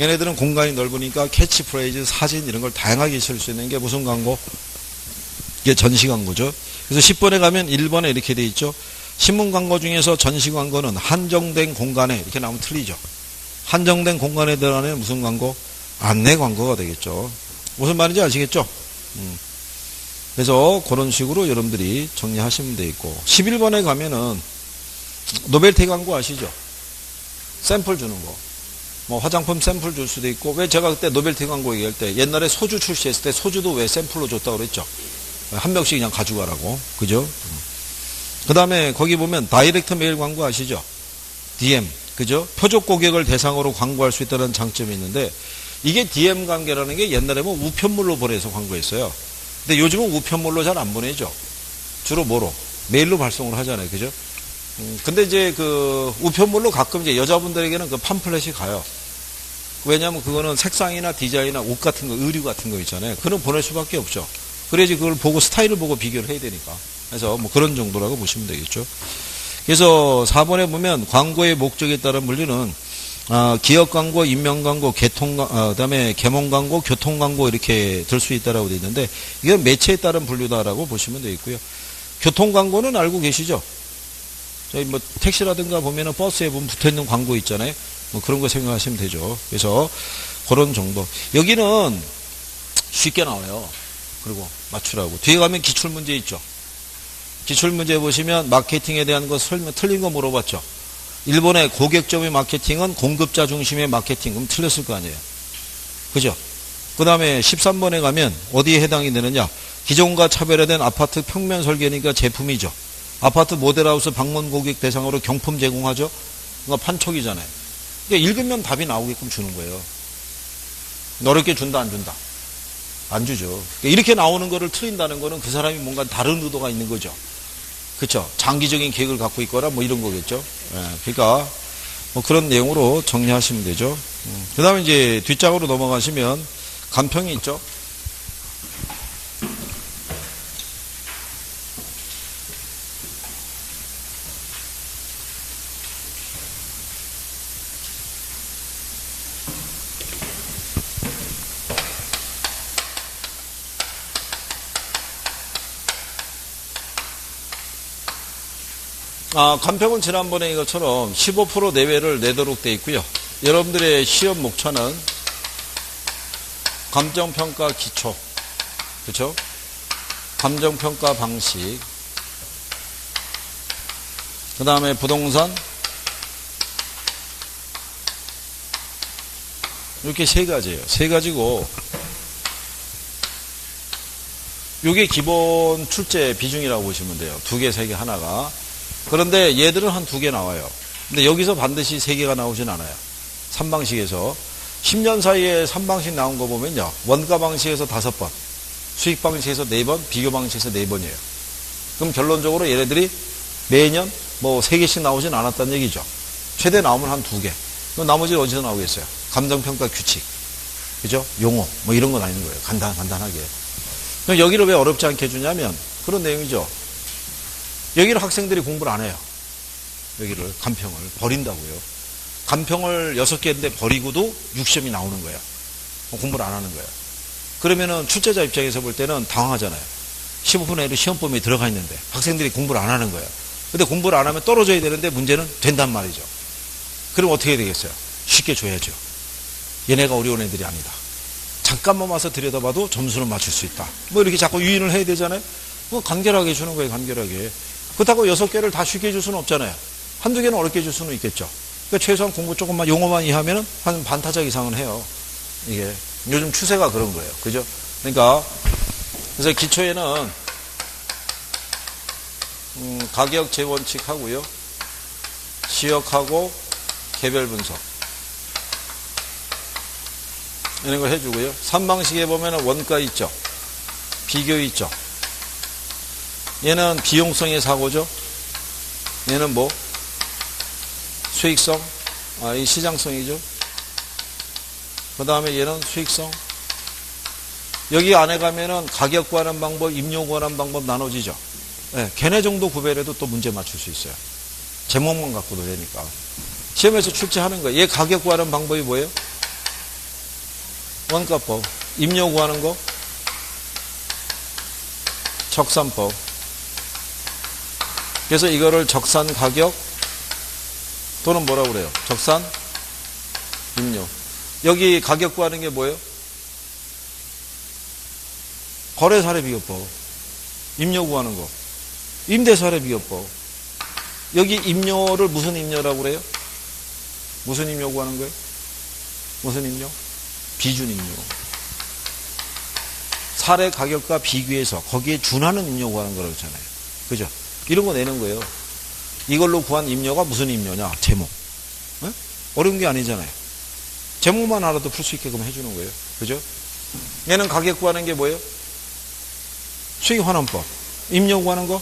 A: 얘네들은 공간이 넓으니까 캐치프레이즈, 사진 이런 걸 다양하게 쓸 수 있는 게 무슨 광고? 이게 전시 광고죠. 그래서 10번에 가면 1번에 이렇게 돼 있죠. 신문 광고 중에서 전시 광고는 한정된 공간에 이렇게 나오면 틀리죠. 한정된 공간에 들어가는 무슨 광고? 안내 광고가 되겠죠. 무슨 말인지 아시겠죠? 그래서 그런 식으로 여러분들이 정리하시면 되겠고 11번에 가면은 노벨티 광고 아시죠? 샘플 주는 거. 뭐 화장품 샘플 줄 수도 있고 왜 제가 그때 노벨티 광고 얘기할 때 옛날에 소주 출시했을 때 소주도 왜 샘플로 줬다고 그랬죠? 한 병씩 그냥 가져가라고. 그죠? 그 다음에 거기 보면 다이렉트 메일 광고 아시죠? DM. 그죠? 표적 고객을 대상으로 광고할 수 있다는 장점이 있는데 이게 DM 관계라는 게 옛날에 뭐 우편물로 보내서 광고했어요. 근데 요즘은 우편물로 잘 안 보내죠. 주로 뭐로? 메일로 발송을 하잖아요. 그죠? 근데 이제 그 우편물로 가끔 이제 여자분들에게는 그 팜플렛이 가요. 왜냐하면 그거는 색상이나 디자인이나 옷 같은 거, 의류 같은 거 있잖아요. 그건 보낼 수밖에 없죠. 그래야지 그걸 보고 스타일을 보고 비교를 해야 되니까. 그래서 뭐 그런 정도라고 보시면 되겠죠. 그래서 4번에 보면 광고의 목적에 따른 분류는 기업 광고, 인명 광고, 그다음에 개몽 광고, 교통 광고 이렇게 들 수 있다라고 돼 있는데 이건 매체에 따른 분류다라고 보시면 되겠고요. 교통 광고는 알고 계시죠? 저희 뭐 택시라든가 보면은 버스에 보면 붙어 있는 광고 있잖아요. 뭐 그런 거 생각하시면 되죠. 그래서 그런 정도. 여기는 쉽게 나와요. 그리고 맞추라고. 뒤에 가면 기출 문제 있죠. 기출 문제 보시면 마케팅에 대한 거 설명 틀린 거 물어봤죠. 일본의 고객점의 마케팅은 공급자 중심의 마케팅. 그럼 틀렸을 거 아니에요. 그죠? 그 다음에 13번에 가면 어디에 해당이 되느냐. 기존과 차별화된 아파트 평면 설계니까 제품이죠. 아파트 모델하우스 방문 고객 대상으로 경품 제공하죠. 그러니까 판촉이잖아요. 그러니까 읽으면 답이 나오게끔 주는 거예요. 어렵게 준다 안 준다? 안 주죠. 그러니까 이렇게 나오는 거를 틀린다는 거는 그 사람이 뭔가 다른 의도가 있는 거죠. 그렇죠. 장기적인 계획을 갖고 있거나 뭐 이런 거겠죠. 그러니까 뭐 그런 내용으로 정리하시면 되죠. 그 다음에 이제 뒷장으로 넘어가시면 간평이 있죠. 간평은 지난번에 이것처럼 15% 내외를 내도록 되어 있고요. 여러분들의 시험 목차는 감정평가 기초, 그렇죠? 감정평가 방식, 그 다음에 부동산, 이렇게 세 가지예요. 세 가지고 이게 기본 출제 비중이라고 보시면 돼요. 두 개, 세 개, 하나가. 그런데 얘들은 한 두 개 나와요. 근데 여기서 반드시 세 개가 나오진 않아요. 3방식에서. 10년 사이에 3방식 나온 거 보면요. 원가 방식에서 5번, 수익 방식에서 4번, 비교 방식에서 4번이에요. 그럼 결론적으로 얘네들이 매년 뭐 3개씩 나오진 않았다는 얘기죠. 최대 나오면 한 2개. 그럼 나머지는 어디서 나오겠어요? 감정평가 규칙. 그죠? 용어. 뭐 이런 건 아닌 거예요. 간단하게. 그럼 여기를 왜 어렵지 않게 해주냐면 그런 내용이죠. 여기를 학생들이 공부를 안 해요. 여기를 간평을 버린다고요. 간평을 6개인데 버리고도 6시험이 나오는 거예요. 공부를 안 하는 거예요. 그러면은 출제자 입장에서 볼 때는 당황하잖아요. 15분 내로 시험 범위에 들어가 있는데 학생들이 공부를 안 하는 거예요. 근데 공부를 안 하면 떨어져야 되는데 문제는 된단 말이죠. 그럼 어떻게 되겠어요? 쉽게 줘야죠. 얘네가 어려운 애들이 아니다. 잠깐만 와서 들여다봐도 점수는 맞출 수 있다. 뭐 이렇게 자꾸 유인을 해야 되잖아요. 뭐 간결하게 주는 거예요. 간결하게. 그렇다고 6개를 다 쉽게 줄 수는 없잖아요. 한두 개는 어렵게 줄 수는 있겠죠. 그러니까 최소한 공부 조금만 용어만 이해하면 한 반타작 이상은 해요. 이게 요즘 추세가 그런 거예요. 그죠? 그러니까 그래서 기초에는 가격 재원칙 하고요. 지역하고 개별 분석 이런 걸 해주고요. 3방식에 보면 원가 있죠. 비교 있죠. 얘는 비용성의 사고죠. 얘는 뭐 수익성, 이 시장성이죠. 그 다음에 얘는 수익성. 여기 안에 가면은 가격 구하는 방법, 임료 구하는 방법 나눠지죠. 네, 걔네 정도 구별해도 또 문제 맞출 수 있어요. 제목만 갖고도 되니까. 시험에서 출제하는 거예요. 얘 가격 구하는 방법이 뭐예요? 원가법. 임료 구하는 거? 적산법. 그래서 이거를 적산 가격 또는 뭐라고 그래요? 적산 임료. 여기 가격 구하는 게 뭐예요? 거래사례 비교법. 임료 구하는 거. 임대사례 비교법. 여기 임료를 무슨 임료라고 그래요? 무슨 임료 구하는 거예요? 무슨 임료? 비준 임료. 사례 가격과 비교해서 거기에 준하는 임료 구하는 거라고 했잖아요. 그죠? 이런 거 내는 거예요. 이걸로 구한 임료가 무슨 임료냐? 제목. 네? 어려운 게 아니잖아요. 제목만 알아도 풀 수 있게끔 해주는 거예요. 그죠? 얘는 가격 구하는 게 뭐예요? 수익 환원법. 임료 구하는 거?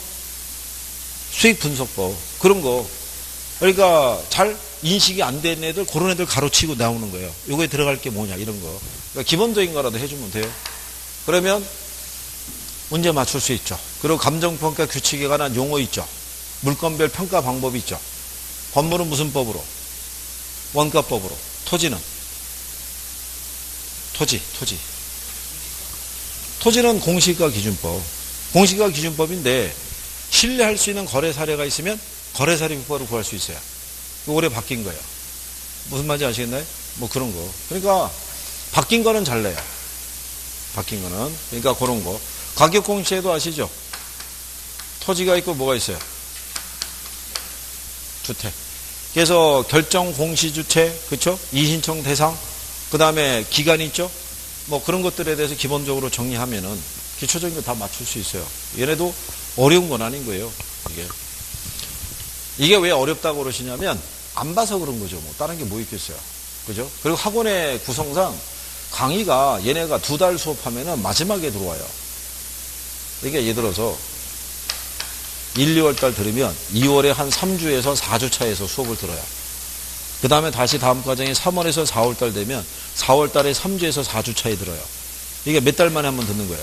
A: 수익 분석법. 그런 거. 그러니까 잘 인식이 안 된 애들, 그런 애들 가로치고 나오는 거예요. 요거에 들어갈 게 뭐냐, 이런 거. 그러니까 기본적인 거라도 해주면 돼요. 그러면 문제 맞출 수 있죠. 그리고 감정평가 규칙에 관한 용어 있죠. 물건별 평가 방법이 있죠. 건물은 무슨 법으로? 원가법으로. 토지는? 토지. 토지는 공시가 기준법. 공시가 기준법인데 신뢰할 수 있는 거래 사례가 있으면 거래 사례 비법으로 구할 수 있어요. 올해 바뀐 거예요. 무슨 말인지 아시겠나요? 뭐 그런 거. 그러니까 바뀐 거는 잘 내요. 바뀐 거는. 그러니까 그런 거. 가격 공시에도 아시죠? 토지가 있고 뭐가 있어요? 주택. 그래서 결정 공시 주체, 그렇죠? 이신청 대상, 그 다음에 기간 있죠? 뭐 그런 것들에 대해서 기본적으로 정리하면은 기초적인 거 다 맞출 수 있어요. 얘네도 어려운 건 아닌 거예요. 이게 왜 어렵다고 그러시냐면 안 봐서 그런 거죠. 뭐 다른 게 뭐 있겠어요. 그죠? 그리고 학원의 구성상 강의가 얘네가 2달 수업하면은 마지막에 들어와요. 그러니까 예를 들어서 1, 2월 달 들으면 2월에 한 3주에서 4주 차에서 수업을 들어요. 그 다음에 다시 다음 과정이 3월에서 4월 달 되면 4월 달에 3주에서 4주 차에 들어요. 이게 몇 달 만에 한번 듣는 거예요.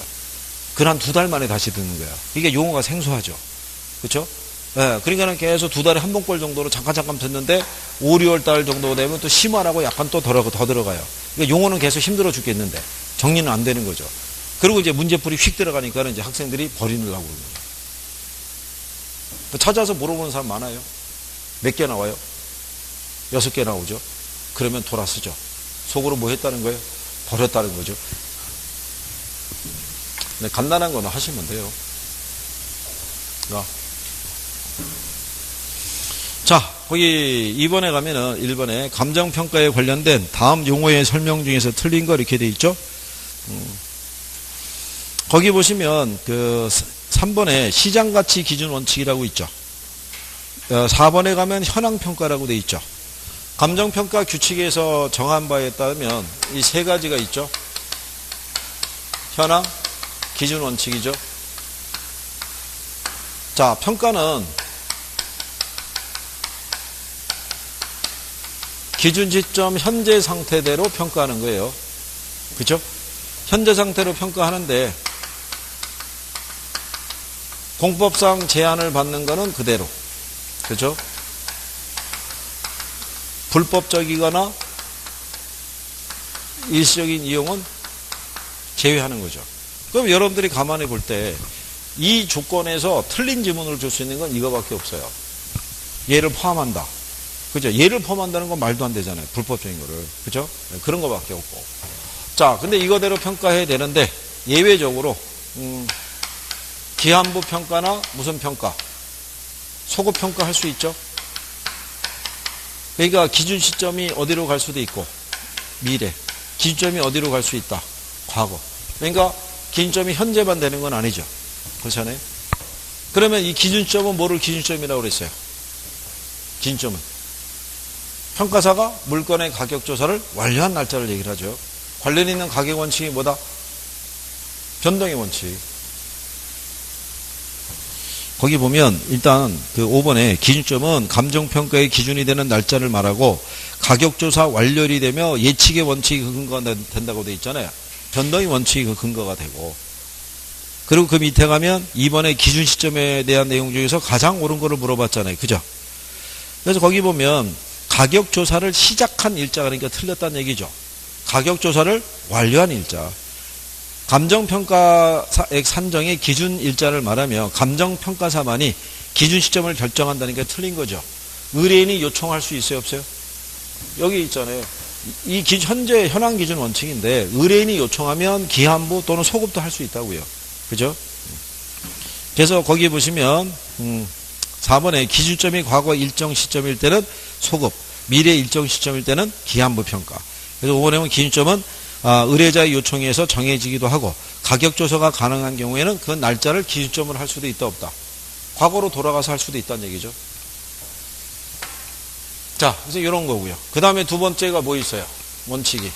A: 그한 2달 만에 다시 듣는 거예요. 이게 용어가 생소하죠. 그렇죠? 예, 그러니까는 계속 2달에 한 번꼴 정도로 잠깐 듣는데 5, 6월 달 정도 되면 또 심화라고 약간 또 더 들어가요. 그러니까 용어는 계속 힘들어 죽겠는데 정리는 안 되는 거죠. 그리고 이제 문제풀이 휙 들어가니까는 이제 학생들이 버리려고 그러는 거예요. 찾아서 물어보는 사람 많아요. 몇 개 나와요? 6개 나오죠. 그러면 돌아서죠. 속으로 뭐 했다는 거예요? 버렸다는 거죠. 근데 간단한 거는 하시면 돼요. 자, 거기 2번에 가면은 1번에 감정평가에 관련된 다음 용어의 설명 중에서 틀린 거 이렇게 돼 있죠. 거기 보시면 그 3번에 시장가치 기준 원칙이라고 있죠. 4번에 가면 현황평가라고 돼 있죠. 감정평가 규칙에서 정한 바에 따르면 이 세 가지가 있죠. 현황, 기준, 원칙이죠. 자, 평가는 기준 시점 현재 상태대로 평가하는 거예요. 그렇죠? 현재 상태로 평가하는데 공법상 제한을 받는 거는 그대로. 그렇죠? 불법적이거나 일시적인 이용은 제외하는 거죠. 그럼 여러분들이 가만히 볼 때 이 조건에서 틀린 지문을 줄 수 있는 건 이거밖에 없어요. 얘를 포함한다. 그죠? 얘를 포함한다는 건 말도 안 되잖아요. 불법적인 거를. 그죠? 그런 거밖에 없고. 자, 근데 이거대로 평가해야 되는데 예외적으로 기한부 평가나 무슨 평가, 소급 평가 할 수 있죠. 그러니까 기준 시점이 어디로 갈 수도 있고 미래, 기준점이 어디로 갈 수 있다. 과거. 그러니까 기준점이 현재만 되는 건 아니죠. 그렇잖아요. 그러면 이 기준점은 뭐를 기준점이라고 그랬어요? 기준점은 평가사가 물건의 가격 조사를 완료한 날짜를 얘기를 하죠. 관련 있는 가격 원칙이 뭐다? 변동의 원칙. 거기 보면 일단 그 5번에 기준점은 감정평가의 기준이 되는 날짜를 말하고 가격조사 완료이 되며 예측의 원칙이 그 근거가 된다고 되어 있잖아요. 변동의 원칙이 그 근거가 되고. 그리고 그 밑에 가면 2번의 기준 시점에 대한 내용 중에서 가장 옳은 거를 물어봤잖아요. 그죠? 그래서 거기 보면 가격조사를 시작한 일자가 그러니까 틀렸다는 얘기죠. 가격조사를 완료한 일자. 감정평가액 산정의 기준 일자를 말하며 감정평가사만이 기준 시점을 결정한다니까 틀린 거죠. 의뢰인이 요청할 수 있어요, 없어요? 여기 있잖아요. 이 현재 현황 기준 원칙인데 의뢰인이 요청하면 기한부 또는 소급도 할 수 있다고요. 그죠? 그래서 거기 보시면 4번에 기준점이 과거 일정 시점일 때는 소급, 미래 일정 시점일 때는 기한부 평가. 그래서 5번에 보면 기준점은 의뢰자의 요청에 의해서 정해지기도 하고 가격 조사가 가능한 경우에는 그 날짜를 기준점으로 할 수도 있다 없다. 과거로 돌아가서 할 수도 있다는 얘기죠. 자, 그래서 이런 거고요. 그 다음에 두 번째가 뭐 있어요? 원칙이.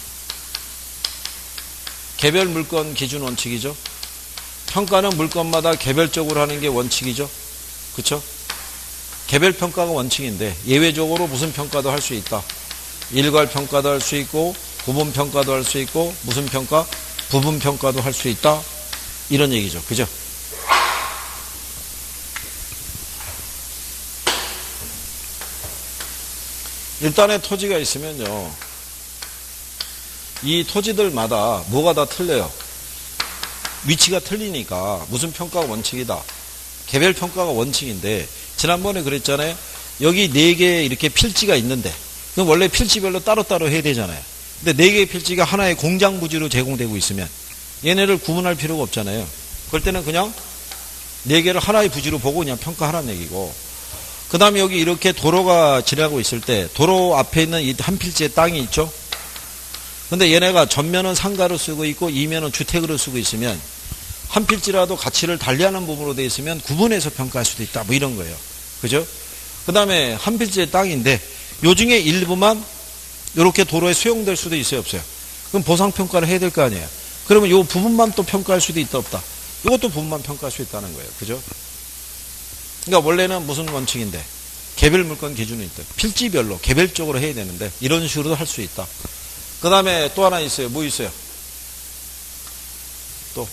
A: 개별 물건 기준 원칙이죠. 평가는 물건마다 개별적으로 하는 게 원칙이죠. 그렇죠? 개별 평가가 원칙인데 예외적으로 무슨 평가도 할 수 있다. 일괄 평가도 할 수 있고 구분 평가도 할 수 있고 무슨 평가? 부분 평가도 할 수 있다. 이런 얘기죠. 그죠? 일단의 토지가 있으면요. 이 토지들마다 뭐가 다 틀려요. 위치가 틀리니까 무슨 평가가 원칙이다. 개별 평가가 원칙인데 지난번에 그랬잖아요. 여기 4개 이렇게 필지가 있는데 그럼 원래 필지별로 따로따로 해야 되잖아요. 근데 4개의 필지가 하나의 공장 부지로 제공되고 있으면 얘네를 구분할 필요가 없잖아요. 그럴 때는 그냥 4개를 하나의 부지로 보고 그냥 평가하라는 얘기고 그 다음에 여기 이렇게 도로가 지나고 있을 때 도로 앞에 있는 이 한 필지의 땅이 있죠. 근데 얘네가 전면은 상가로 쓰고 있고 이면은 주택으로 쓰고 있으면 한 필지라도 가치를 달리하는 부분으로 되어 있으면 구분해서 평가할 수도 있다. 뭐 이런 거예요. 그죠? 그 다음에 한 필지의 땅인데 요 중에 일부만 이렇게 도로에 수용될 수도 있어요, 없어요? 그럼 보상평가를 해야 될 거 아니에요? 그러면 요 부분만 또 평가할 수도 있다, 없다? 이것도 부분만 평가할 수 있다는 거예요. 그죠? 그러니까 원래는 무슨 원칙인데 개별 물건 기준이 있다. 필지별로 개별적으로 해야 되는데 이런 식으로도 할 수 있다. 그 다음에 또 하나 있어요. 뭐 있어요? 또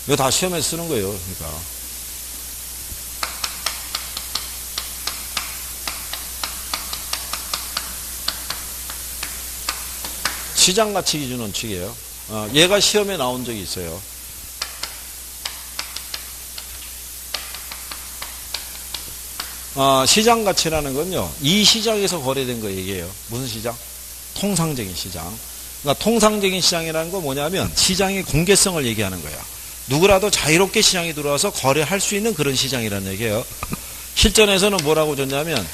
A: 이거 다 시험에 쓰는 거예요. 그러니까 시장가치 기준 원칙이에요. 얘가 시험에 나온 적이 있어요. 시장가치라는 건요, 이 시장에서 거래된 거 얘기해요. 무슨 시장? 통상적인 시장. 그러니까 통상적인 시장이라는 건 뭐냐면 시장의 공개성을 얘기하는 거예요. 누구라도 자유롭게 시장에 들어와서 거래할 수 있는 그런 시장이라는 얘기예요. 실전에서는 뭐라고 줬냐면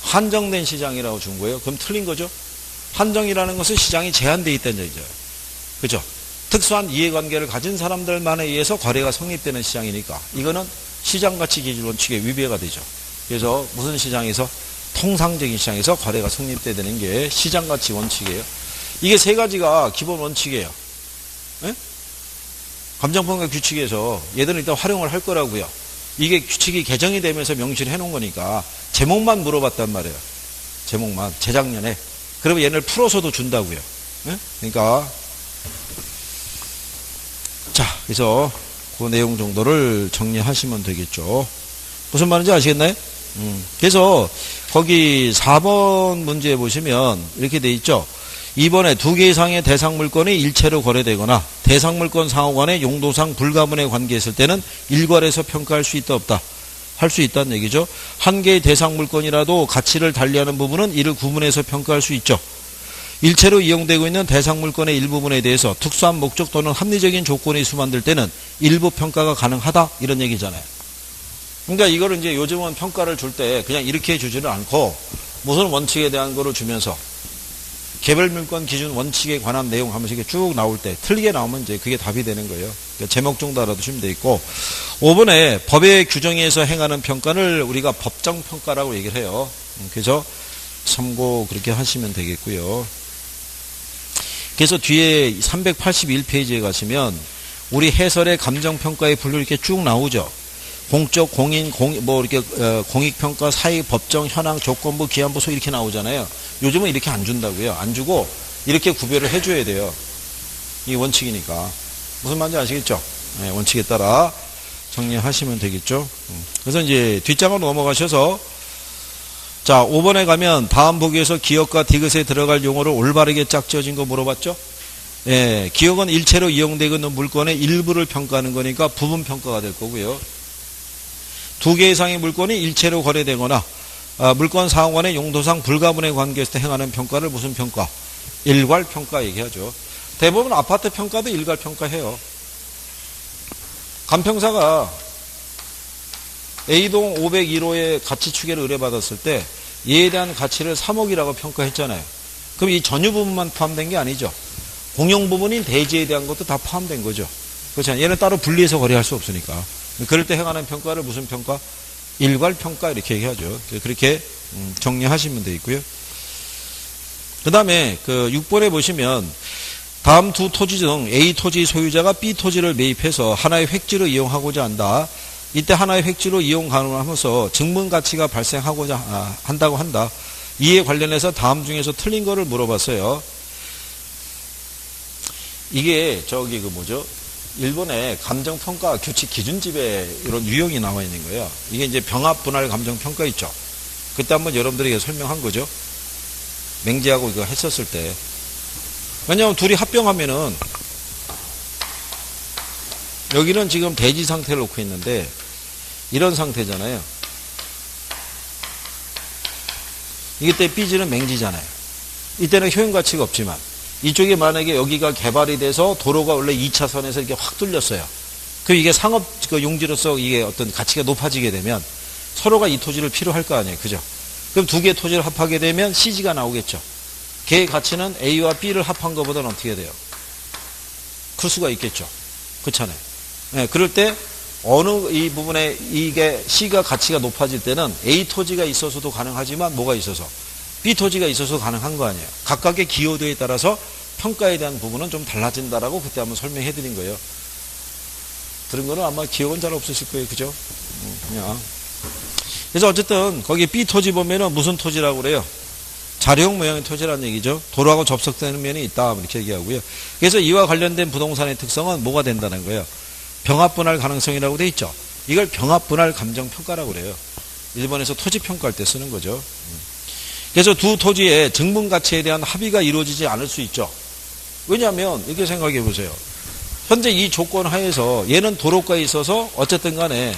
A: 한정된 시장이라고 준 거예요. 그럼 틀린 거죠? 한정이라는 것은 시장이 제한되어 있다는 얘기죠. 그죠? 특수한 이해관계를 가진 사람들만에 의해서 거래가 성립되는 시장이니까 이거는 시장가치 기준 원칙에 위배가 되죠. 그래서 무슨 시장에서? 통상적인 시장에서 거래가 성립돼야 되는 게 시장가치 원칙이에요. 이게 세 가지가 기본 원칙이에요. 예? 감정평가 규칙에서 얘들은 일단 활용을 할 거라고요. 이게 규칙이 개정이 되면서 명시를 해놓은 거니까 제목만 물어봤단 말이에요. 제목만 재작년에. 그러면 얘를 풀어서도 준다고요. 예? 그러니까 자, 그래서 그 내용 정도를 정리하시면 되겠죠. 무슨 말인지 아시겠나요? 그래서 거기 4번 문제에 보시면 이렇게 돼 있죠. 이번에 2개 이상의 대상 물건이 일체로 거래되거나 대상 물건 상호 간의 용도상 불가분에 관계했을 때는 일괄해서 평가할 수 있다 없다. 할 수 있다는 얘기죠. 한 개의 대상 물건이라도 가치를 달리하는 부분은 이를 구분해서 평가할 수 있죠. 일체로 이용되고 있는 대상 물건의 일부분에 대해서 특수한 목적 또는 합리적인 조건이 수반될 때는 일부 평가가 가능하다 이런 얘기잖아요. 그러니까 이거를 이제 요즘은 평가를 줄 때 그냥 이렇게 주지는 않고 무슨 원칙에 대한 거를 주면서 개별 물건 기준 원칙에 관한 내용 하면서 이게 쭉 나올 때 틀리게 나오면 이제 그게 답이 되는 거예요. 그러니까 제목 정도 알아두시면 돼 있고 5번에 법의 규정에서 행하는 평가를 우리가 법정 평가라고 얘기를 해요. 그래서 참고 그렇게 하시면 되겠고요. 그래서 뒤에 381페이지에 가시면 우리 해설의 감정평가의 분류 이렇게 쭉 나오죠. 공적, 공인, 이렇게, 공익평가, 사익, 법정, 현황, 조건부, 기한부, 소 이렇게 나오잖아요. 요즘은 이렇게 안 준다고요. 안 주고 이렇게 구별을 해줘야 돼요. 이 원칙이니까. 무슨 말인지 아시겠죠? 네, 원칙에 따라 정리하시면 되겠죠. 그래서 이제 뒷장으로 넘어가셔서 자, 5번에 가면 다음 보기에서 기억과 디귿에 들어갈 용어를 올바르게 짝지어진 거 물어봤죠? 예, 기억은 일체로 이용되고 있는 물건의 일부를 평가하는 거니까 부분 평가가 될 거고요. 2개 이상의 물건이 일체로 거래되거나 물건 상호 간의 용도상 불가분에 관계해서 행하는 평가를 무슨 평가? 일괄 평가 얘기하죠. 대부분 아파트 평가도 일괄 평가해요. 간평사가 A동 501호의 가치 추계를 의뢰받았을 때 얘에 대한 가치를 3억이라고 평가했잖아요. 그럼 이 전유 부분만 포함된 게 아니죠. 공용 부분인 대지에 대한 것도 다 포함된 거죠. 그렇잖아요. 얘는 따로 분리해서 거래할 수 없으니까. 그럴 때 행하는 평가를 무슨 평가? 일괄 평가 이렇게 얘기하죠. 그렇게 정리하시면 되겠고요. 그 다음에 그 6번에 보시면 다음 두 토지 중 A 토지 소유자가 B 토지를 매입해서 하나의 획지로 이용하고자 한다. 이때 하나의 획지로 이용 가능하면서 증분 가치가 발생하고자 한다고 한다. 이에 관련해서 다음 중에서 틀린 거를 물어봤어요. 이게 저기 그 뭐죠? 일본의 감정평가 규칙 기준집에 이런 유형이 나와 있는 거예요. 이게 이제 병합 분할 감정평가 있죠. 그때 한번 여러분들에게 설명한 거죠. 맹지하고 이거 했었을 때. 왜냐하면 둘이 합병하면은 여기는 지금 대지 상태를 놓고 있는데 이런 상태잖아요. 이때 B지는 맹지잖아요. 이때는 효용 가치가 없지만 이쪽에 만약에 여기가 개발이 돼서 도로가 원래 2차선에서 이렇게 확 뚫렸어요. 그럼 이게 상업 용지로서 이게 어떤 가치가 높아지게 되면 서로가 이 토지를 필요할 거 아니에요. 그죠? 그럼 두 개의 토지를 합하게 되면 CG가 나오겠죠. 걔의 가치는 A와 B를 합한 것보다는 어떻게 돼요? 클 수가 있겠죠. 그렇잖아요. 네, 그럴 때 어느 이 부분에 이게 C가 가치가 높아질 때는 A 토지가 있어서도 가능하지만 뭐가 있어서? B 토지가 있어서 가능한 거 아니에요. 각각의 기여도에 따라서 평가에 대한 부분은 좀 달라진다라고 그때 한번 설명해 드린 거예요. 들은 거는 아마 기억은 잘 없으실 거예요. 그죠? 그냥. 그래서 어쨌든 거기 B 토지 보면은 무슨 토지라고 그래요? 자료형 모양의 토지라는 얘기죠. 도로하고 접속되는 면이 있다. 이렇게 얘기하고요. 그래서 이와 관련된 부동산의 특성은 뭐가 된다는 거예요? 병합분할 가능성이라고 돼 있죠. 이걸 병합분할 감정평가라고 그래요. 일본에서 토지 평가할 때 쓰는 거죠. 그래서 두 토지의 증분 가치에 대한 합의가 이루어지지 않을 수 있죠. 왜냐하면 이렇게 생각해 보세요. 현재 이 조건 하에서 얘는 도로가에 있어서 어쨌든 간에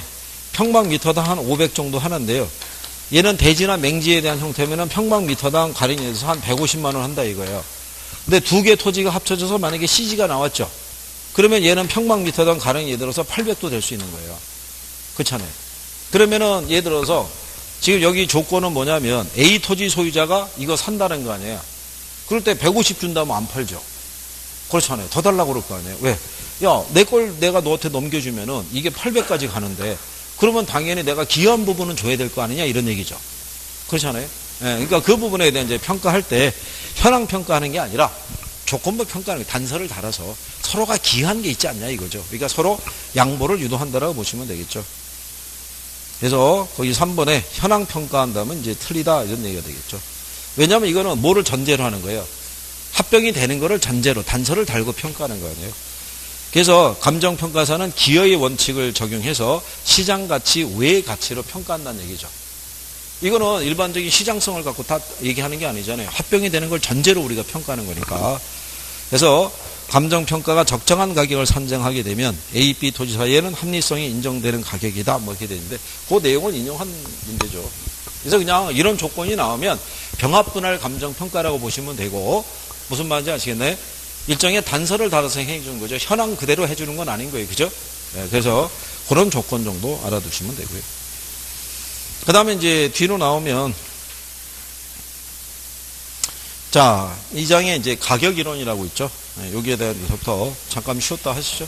A: 평방미터당 한 500 정도 하는데요. 얘는 대지나 맹지에 대한 형태면 평방미터당 가령에서 한 150만 원 한다 이거예요. 근데 두 개 토지가 합쳐져서 만약에 CG가 나왔죠. 그러면 얘는 평방미터당 가령 예를 들어서 800도 될 수 있는 거예요. 그렇잖아요. 그러면은 예를 들어서 지금 여기 조건은 뭐냐면 A 토지 소유자가 이거 산다는 거 아니에요. 그럴 때 150 준다면 안 팔죠. 그렇잖아요. 더 달라고 그럴 거 아니에요. 왜? 야, 내 걸 내가 너한테 넘겨주면은 이게 800까지 가는데 그러면 당연히 내가 기여한 부분은 줘야 될 거 아니냐 이런 얘기죠. 그렇잖아요. 예, 그러니까 그 부분에 대한 이제 평가할 때 현황 평가하는 게 아니라 조건부 평가하는 게 단서를 달아서 서로가 기여한 게 있지 않냐 이거죠. 그러니까 서로 양보를 유도한다라고 보시면 되겠죠. 그래서 거기 3번에 현황 평가한다면 이제 틀리다 이런 얘기가 되겠죠. 왜냐하면 이거는 뭐를 전제로 하는 거예요. 합병이 되는 거를 전제로 단서를 달고 평가하는 거 아니에요. 그래서 감정평가사는 기여의 원칙을 적용해서 시장가치 외의 가치로 평가한다는 얘기죠. 이거는 일반적인 시장성을 갖고 다 얘기하는 게 아니잖아요. 합병이 되는 걸 전제로 우리가 평가하는 거니까. 그래서 감정평가가 적정한 가격을 산정하게 되면 A, B 토지 사이에는 합리성이 인정되는 가격이다. 뭐 이렇게 되는데 그 내용을 인용한 문제죠. 그래서 그냥 이런 조건이 나오면 병합분할 감정평가라고 보시면 되고 무슨 말인지 아시겠나요? 일정의 단서를 달아서 행해 주는 거죠. 현황 그대로 해주는 건 아닌 거예요. 그죠? 네, 그래서 그런 조건 정도 알아두시면 되고요. 그 다음에 이제 뒤로 나오면 자, 이 장에 이제 가격 이론이라고 있죠. 네, 여기에 대해서부터 잠깐 쉬었다 하시죠.